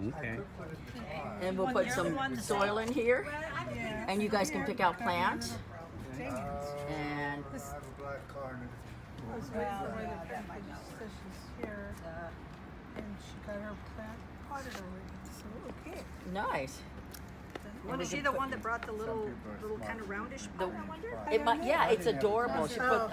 Okay. And we'll put some soil in here, and you guys can pick out plants. And I have a black car and here, and she got her plant potted already. So okay. nice. Was she the one that brought the little kind of roundish pot, I wonder? It might, yeah, it's adorable. She put,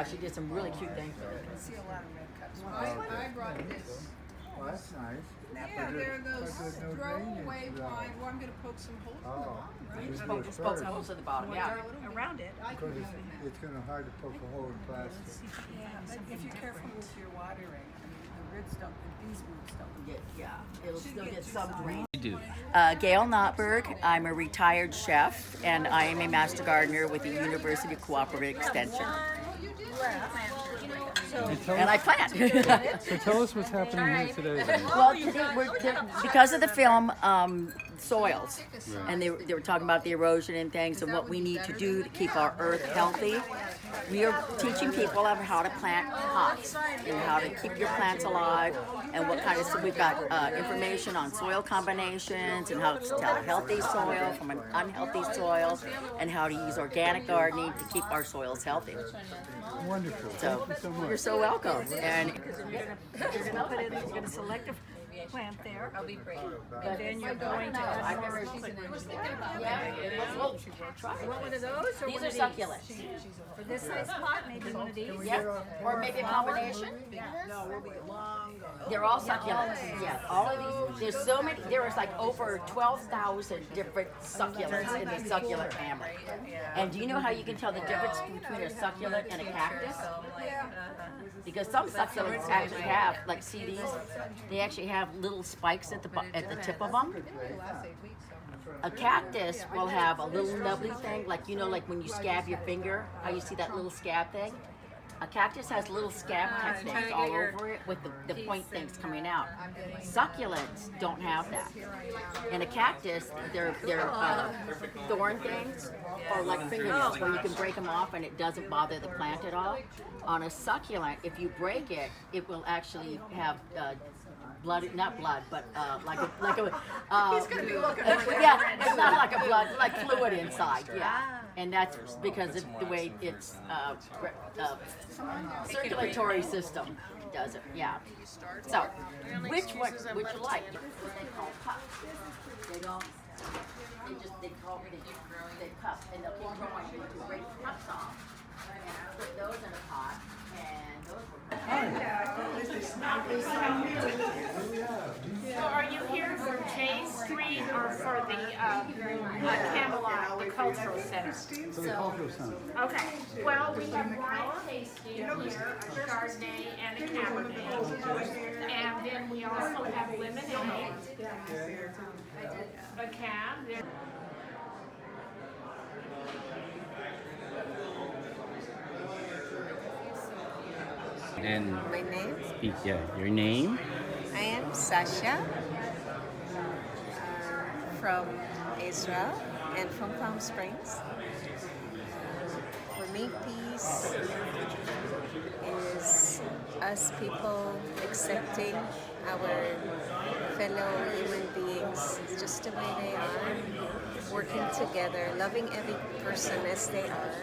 she did some really cute things with it. I see a lot of red cups. I brought this. Oh, that's nice. Yeah, there are those throwaway wine. Well, I'm going to poke some holes in the bottom, right? Just poke holes at the bottom, yeah. Around it. Because it's going to hard to poke a hole in plastic. Yeah, but if you're careful with your watering, I mean, the roots don't, these roots don't. Yeah, it'll still get some drain. You do. Gail Notberg. I'm a retired chef, and I am a master gardener with the University Cooperative Extension. And I plant. So tell us what's happening here today. Well, today because of the film soils, and they were talking about the erosion and things and what we need to do to keep our earth healthy. We are teaching people how to plant pots and how to keep your plants alive, and what kind of, so we've got information on soil combinations and how to tell a healthy soil from an unhealthy soil, and how to use organic gardening to keep our soils healthy. Wonderful. So, Thank you so much. you're so welcome. And You're going to select a plant there. I'll be great. And then you're going to add more. we'll try it. One of those? Or These one are of succulents. For this size pot, maybe one of these? Yep. Or maybe a combination. No, we'll be long. They're all succulents. Yeah, all of these. There's so many. There is like over 12,000 different succulents in the succulent family. And do you know how you can tell the difference between a succulent and a cactus? Because some succulents actually have, like, see these? They actually have little spikes at the tip of them. A cactus will have a little nubbly thing, like, you know, like when you scab your finger, how you see that little scab thing? A cactus has little scab type things all over it with the point things coming out. Succulents don't have that. And a cactus, they're thorn things or like fingernails where you can break them off and it doesn't bother the plant at all. On a succulent, if you break it, it will actually have blood, not blood, but like a He's going to be looking for yeah, it's not like a blood, like fluid inside, yeah. And that's because of the way its circulatory system does it, yeah. So, which you like? They call puffs. They don't, they call they puff, and they'll keep growing until you break the puffs off. And put those in a pot, and those So are you here for J Street or for the Camelot, the Cultural Center? For the cultural center. Okay, well, we have wine tasting here, a Chardonnay and a Cabernet. And then we also have lemonade, a cab. And My name? speak, your name. I am Sasha from Israel and from Palm Springs. For me, peace is us people accepting our fellow human beings just the way they are, working together, loving every person as they are.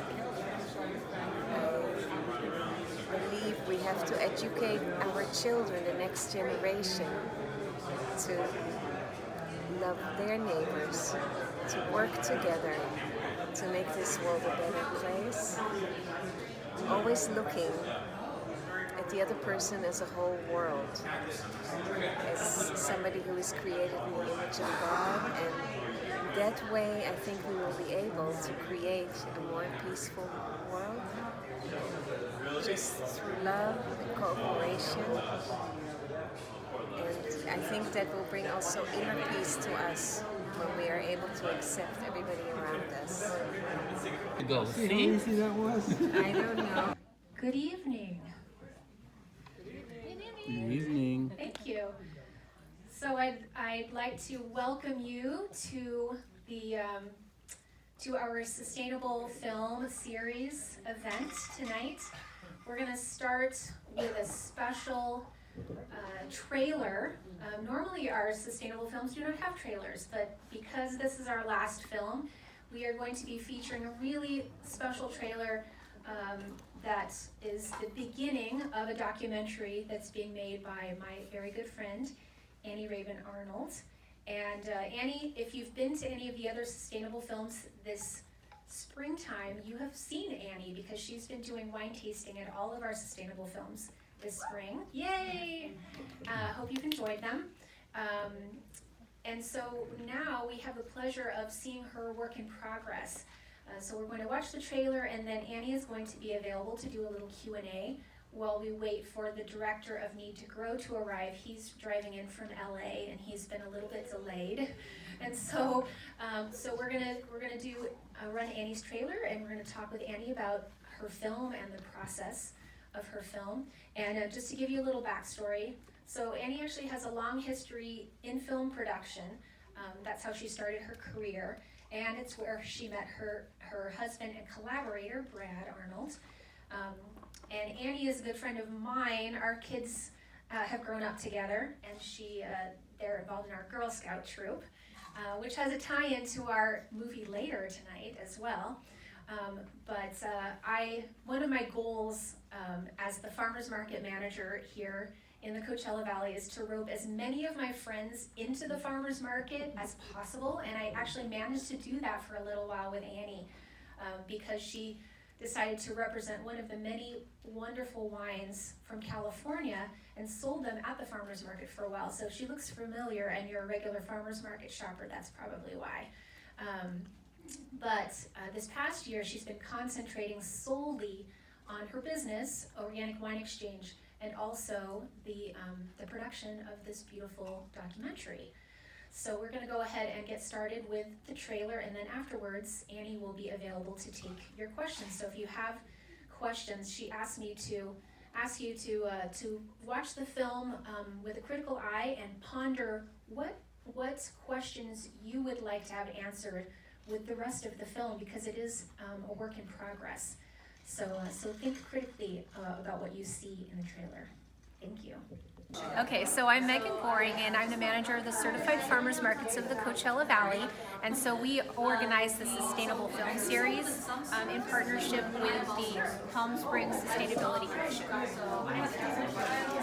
I believe we have to educate our children, the next generation, to love their neighbors, to work together to make this world a better place. Always looking at the other person as a whole world, as somebody who is created in the image of God, and that way I think we will be able to create a more peaceful world, just through love and cooperation. And I think that will bring also inner peace to us when we are able to accept everybody around us. Go. See how easy that was? I don't know. Good evening. Good evening. Thank you. So I'd like to welcome you to the to our Sustainable Film Series event tonight. We're going to start with a special trailer. Normally our sustainable films do not have trailers, but because this is our last film, we are going to be featuring a really special trailer that is the beginning of a documentary that's being made by my very good friend, Annie Raven Arnold. And Annie, if you've been to any of the other sustainable films this springtime, you have seen Annie because she's been doing wine tasting at all of our sustainable films this spring. Yay! Hope you've enjoyed them. And so now we have the pleasure of seeing her work in progress. So we're going to watch the trailer, and then Annie is going to be available to do a little Q&A while we wait for the director of Need to Grow to arrive. He's driving in from LA, and he's been a little bit delayed. And so we're gonna run Annie's trailer, and we're gonna talk with Annie about her film and the process of her film. And just to give you a little backstory, so Annie actually has a long history in film production. That's how she started her career, and it's where she met her husband and collaborator, Brad Arnold. And Annie is a good friend of mine. Our kids have grown up together, and they're involved in our Girl Scout troop, which has a tie-in to our movie later tonight as well. One of my goals as the farmers market manager here in the Coachella Valley is to rope as many of my friends into the farmers market as possible, and I actually managed to do that for a little while with Annie because she decided to represent one of the many wonderful wines from California and sold them at the farmers market for a while. So if she looks familiar and you're a regular farmers market shopper, that's probably why. But this past year, she's been concentrating solely on her business, Organic Wine Exchange, and also the production of this beautiful documentary. So we're gonna go ahead and get started with the trailer, and then afterwards, Annie will be available to take your questions. So if you have questions, she asked me to ask you to watch the film with a critical eye and ponder what questions you would like to have answered with the rest of the film, because it is a work in progress. So think critically about what you see in the trailer. Thank you. Okay, so I'm Megan Goring, and I'm the manager of the Certified Farmers Markets of the Coachella Valley. And so we organize the Sustainable Film Series in partnership with the Palm Springs Sustainability Commission.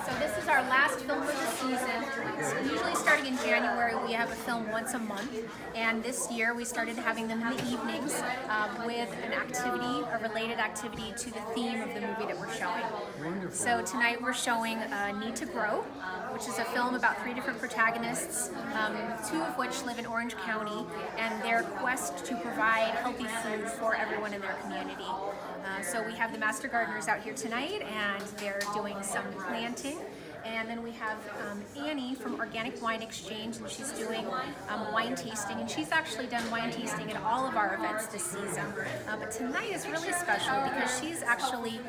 So this is our last film of the season. So usually starting in January, we have a film once a month. And this year, we started having them in the evenings with an activity, a related activity to the theme of the movie that we're showing. Wonderful. So tonight we're showing Need to Grow, which is a film about 3 different protagonists, 2 of which live in Orange County, and their quest to provide healthy food for everyone in their community. So we have the Master Gardeners out here tonight, and they're doing some planting. And then we have Annie from Organic Wine Exchange, and she's doing wine tasting. And she's actually done wine tasting at all of our events this season. But tonight is really special because she's actually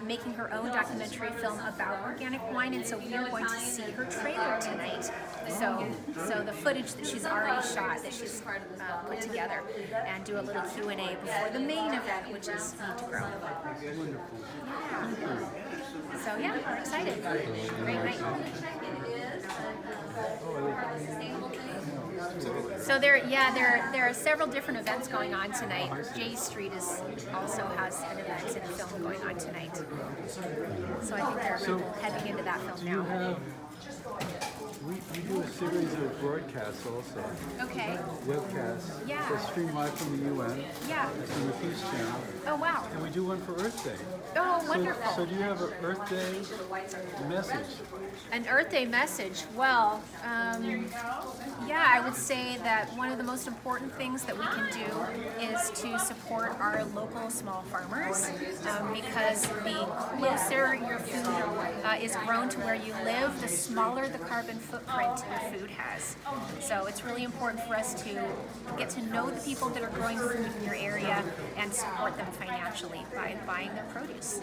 making her own documentary film about organic wine. And so we are going to see her trailer tonight. So the footage that she's already shot, that she's put together, and do a little Q&A before the main event, which is Need to Grow. Yeah. So yeah, we're excited. Great night. So there are several different events going on tonight. J Street also has an event and a film going on tonight. So I think they're heading into that film now. We do a series of broadcasts also. Okay. Webcasts. Yeah. So stream live from the UN. Yeah. From the Peace Channel. Oh wow. And we do one for Earth Day. Oh, wonderful. So do you have an Earth Day message? An Earth Day message? Well, yeah, I would say that one of the most important things that we can do is to support our local small farmers, because the closer your food is grown to where you live, the smaller the carbon footprint your food has. So it's really important for us to get to know the people that are growing food in your area and support them financially by buying their produce.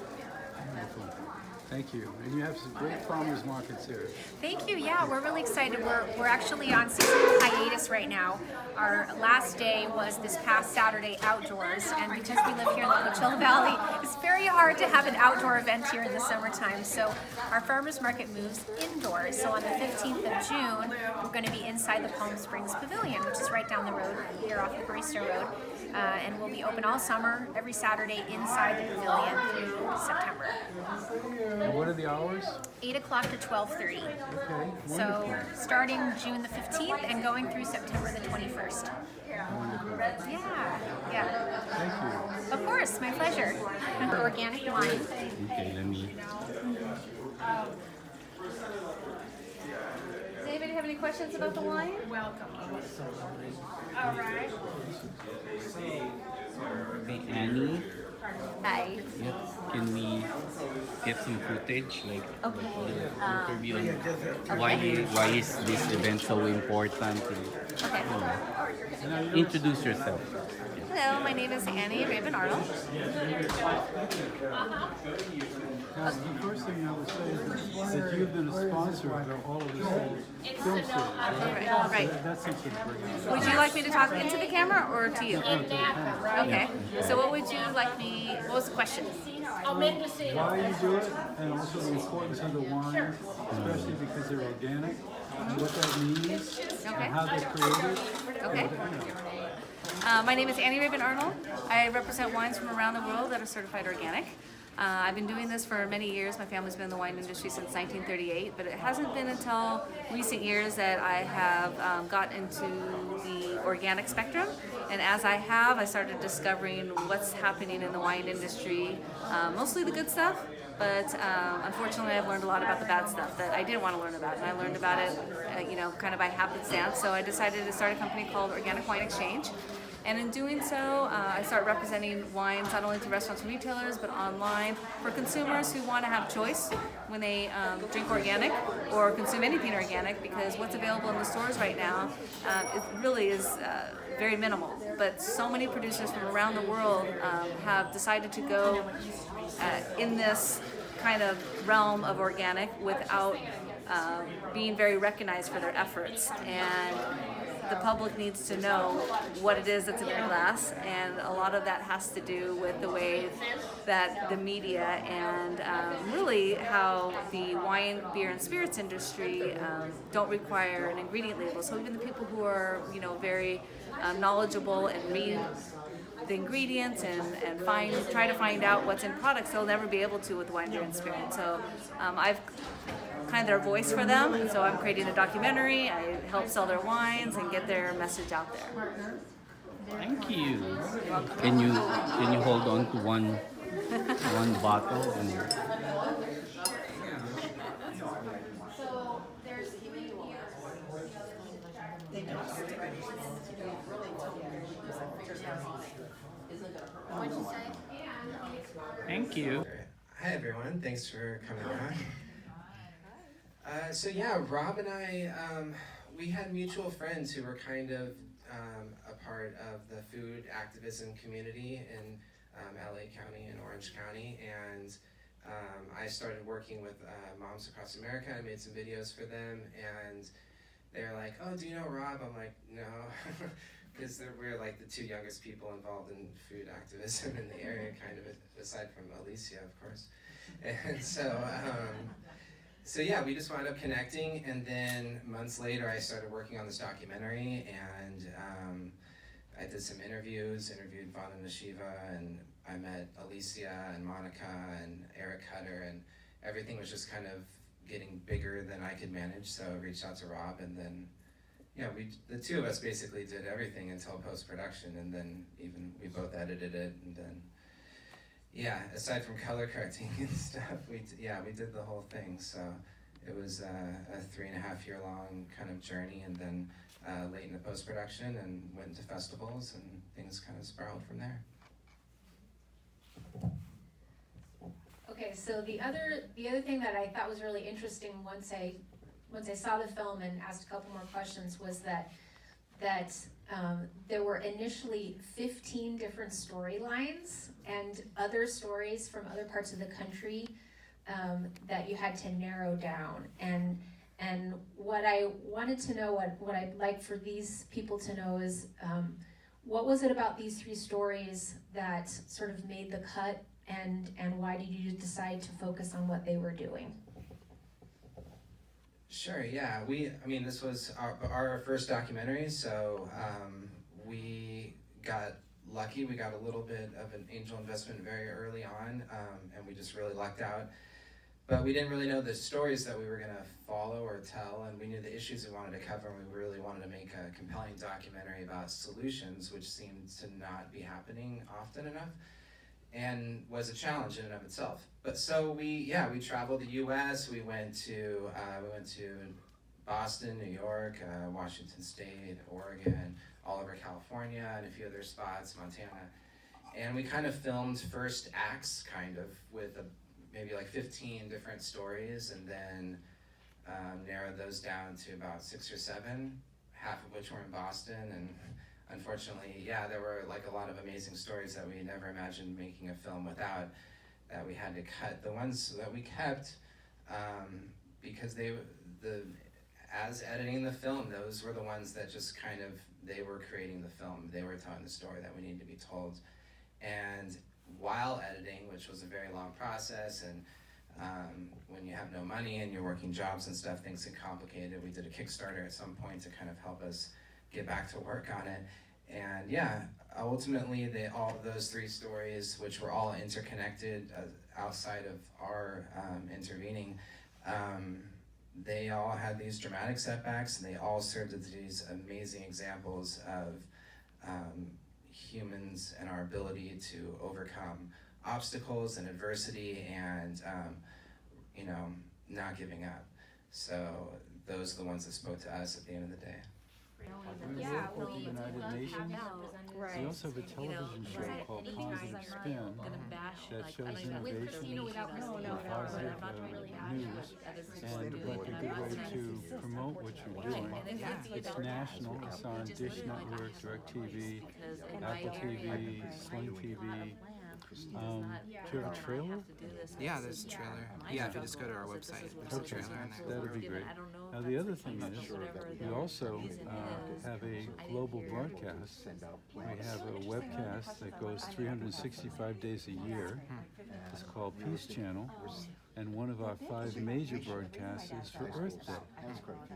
Thank you. And you have some great farmers markets here. Thank you. Yeah, we're really excited. We're actually on seasonal hiatus right now. Our last day was this past Saturday outdoors, and because we live here in the Coachella Valley, it's very hard to have an outdoor event here in the summertime. So our farmers market moves indoors. So on the 15th of June, we're going to be inside the Palm Springs Pavilion, which is right down the road here off of Barista Road. And we'll be open all summer, every Saturday inside the pavilion through September. And what are the hours? 8 o'clock to 12:30. Okay, So wonderful. starting June the 15th and going through September the 21st. Wonderful. Yeah. Thank you. Of course, my pleasure. Organic wine. Okay, let me. Does anybody have any questions about the wine? Welcome. All right. Hey, Annie. Hi. Yep. Can we get some footage, like Okay. the interview? And why is this event so important? Okay. Introduce yourself. Hello, my name is Annie Raven-Arnold. Now, the first thing I would say is that you've been a sponsor of all of this whole film series, right? Right. So that's something to bring up. Would you like me to talk into the camera or to you? Okay. So what would you like me, what was the question? Why you do it, and also the importance of the wine, especially because they're organic, and what that means, Okay. and how they're created. Okay. My name is Annie Raven-Arnold. I represent wines from around the world that are certified organic. I've been doing this for many years. My family's been in the wine industry since 1938, but it hasn't been until recent years that I have got into the organic spectrum. And as I have, I started discovering what's happening in the wine industry, mostly the good stuff. But unfortunately, I've learned a lot about the bad stuff that I didn't want to learn about, and I learned about it, kind of by happenstance. So I decided to start a company called Organic Wine Exchange. And in doing so, I start representing wines not only to restaurants and retailers, but online for consumers who want to have choice when they drink organic or consume anything organic, because what's available in the stores right now it really is very minimal. But so many producers from around the world have decided to go in this kind of realm of organic without being very recognized for their efforts. And the public needs to know what it is that's in their glass, and a lot of that has to do with the way that the media and really how the wine, beer, and spirits industry don't require an ingredient label. So even the people who are, very knowledgeable and read the ingredients and try to find out what's in products, they'll never be able to with wine, beer, and spirit. So I've kind of their voice for them, and so I'm creating a documentary. I help sell their wines and get their message out there. Thank you. Can you hold on to one bottle and So there's What'd you say? thank you. Hi everyone, thanks for coming on. So yeah, Rob and I, we had mutual friends who were kind of a part of the food activism community in LA County and Orange County, and I started working with Moms Across America. I made some videos for them, and they're like, "Oh, do you know Rob?" I'm like, "No," because we're like the two youngest people involved in food activism in the area, kind of, aside from Alicia, of course. And so yeah, we just wound up connecting, and then months later I started working on this documentary, and I did some interviewed Vana Nashiva, and I met Alicia and Monica and Eric Hutter, and everything was just kind of getting bigger than I could manage, so I reached out to Rob, and then the two of us basically did everything until post-production, and then even we both edited it, and then aside from color correcting and stuff, we did the whole thing. So it was a 3.5 year long kind of journey, and then late into post-production, and went into festivals, and things kind of spiraled from there. Okay, so the other thing that I thought was really interesting once I saw the film and asked a couple more questions was that there were initially 15 different storylines and other stories from other parts of the country that you had to narrow down. And what I wanted to know, what I'd like for these people to know is, what was it about these 3 stories that sort of made the cut, and why did you decide to focus on what they were doing? Sure, yeah. This was our first documentary, so we got lucky. We got a little bit of an angel investment very early on, and we just really lucked out. But we didn't really know the stories that we were going to follow or tell, and we knew the issues we wanted to cover, and we really wanted to make a compelling documentary about solutions, which seemed to not be happening often enough, and was a challenge in and of itself. But so we traveled the U.S. We went to Boston, New York, Washington State, Oregon, all over California, and a few other spots, Montana, and we kind of filmed first acts, kind of with maybe like 15 different stories, and then narrowed those down to about 6 or 7, half of which were in Boston. And unfortunately, there were like a lot of amazing stories that we never imagined making a film without, that we had to cut. The ones that we kept, because as editing the film, those were the ones that just kind of, they were creating the film. They were telling the story that we needed to be told. And while editing, which was a very long process, and when you have no money and you're working jobs and stuff, things get complicated. We did a Kickstarter at some point to kind of help us get back to work on it. And ultimately, all of those 3 stories, which were all interconnected outside of our intervening, they all had these dramatic setbacks, and they all served as these amazing examples of humans and our ability to overcome obstacles and adversity, and not giving up. So those are the ones that spoke to us at the end of the day. We work with the United Nations. We also have a television show called Positive Spin that shows innovation and positive news, and like a good way to promote what you're doing. It's national. It's on Dish Network, DirecTV, Apple TV, Sling TV. Do you have a trailer? Yeah, there's a trailer. Yeah, if you just go to our website, there's a trailer in there. That'd be great. Now the other thing is, we also have a global broadcast. We have a webcast that goes 365 days a year. It's called Peace Channel. And one of our 5 major broadcasts is for Earth Day.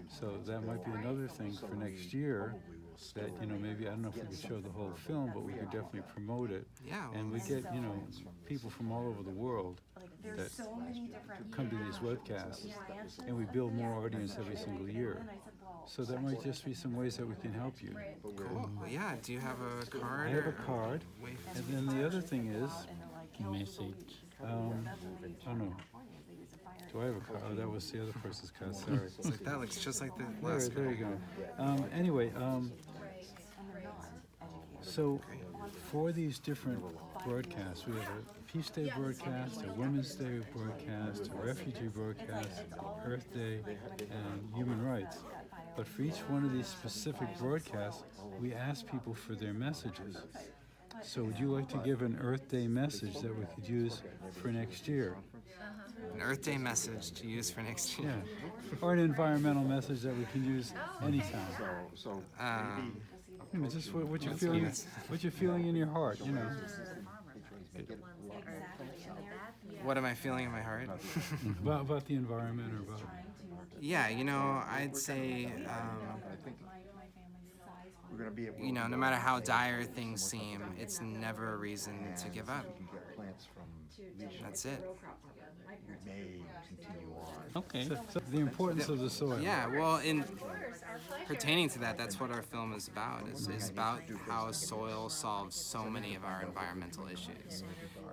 So that might be another thing for next year, that, maybe, I don't know if we could show the whole film, but we could definitely promote it. Yeah. And we get, people from all over the world that come to these webcasts, and we build more audience every single year. So that might just be some ways that we can help you. Cool. Well, yeah, do you have a card? I have a card. And then the other thing is, Message. I don't know. Do I have a card? Oh, that was the other person's card, sorry. It's like, that looks just like the last There you go. Anyway, so for these different broadcasts, we have a Peace Day broadcast, a Women's Day broadcast, a Refugee broadcast, Earth Day, and Human Rights. But for each one of these specific broadcasts, we ask people for their messages. So would you like to give an Earth Day message that we could use for next year? An Earth Day message to use for next year. Yeah, or an environmental message that we can use anytime. Just what you're feeling, what you're feeling in your heart, What am I feeling in my heart? about the environment, or about... Yeah, I'd say, no matter how dire things seem, it's never a reason to give up. That's it. Okay. So the importance of the soil. Yeah, well, in pertaining to that, that's what our film is about. It's about how soil solves so many of our environmental issues.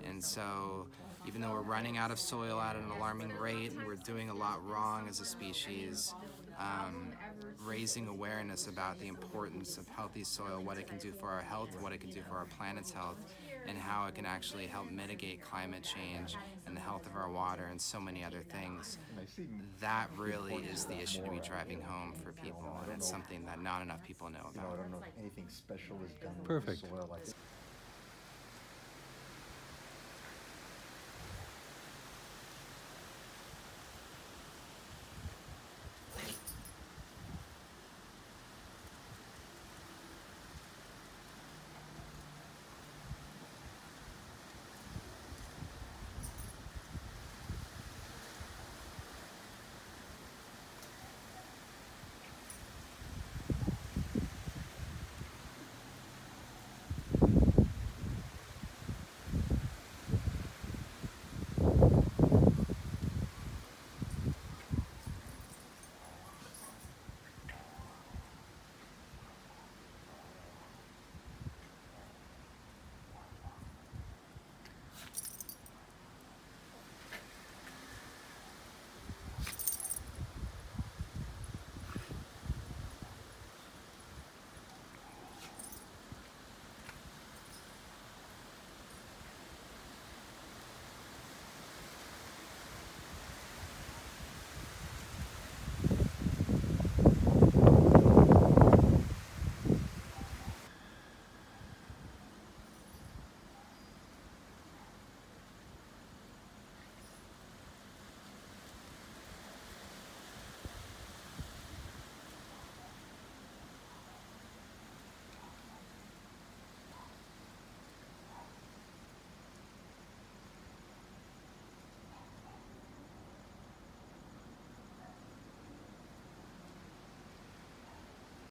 And so, even though we're running out of soil at an alarming rate, we're doing a lot wrong as a species. Raising awareness about the importance of healthy soil, what it can do for our health, what it can do for our planet's health, and how it can actually help mitigate climate change and the health of our water and so many other things. That really is the issue to be driving home for people, and it's something that not enough people know about. Perfect.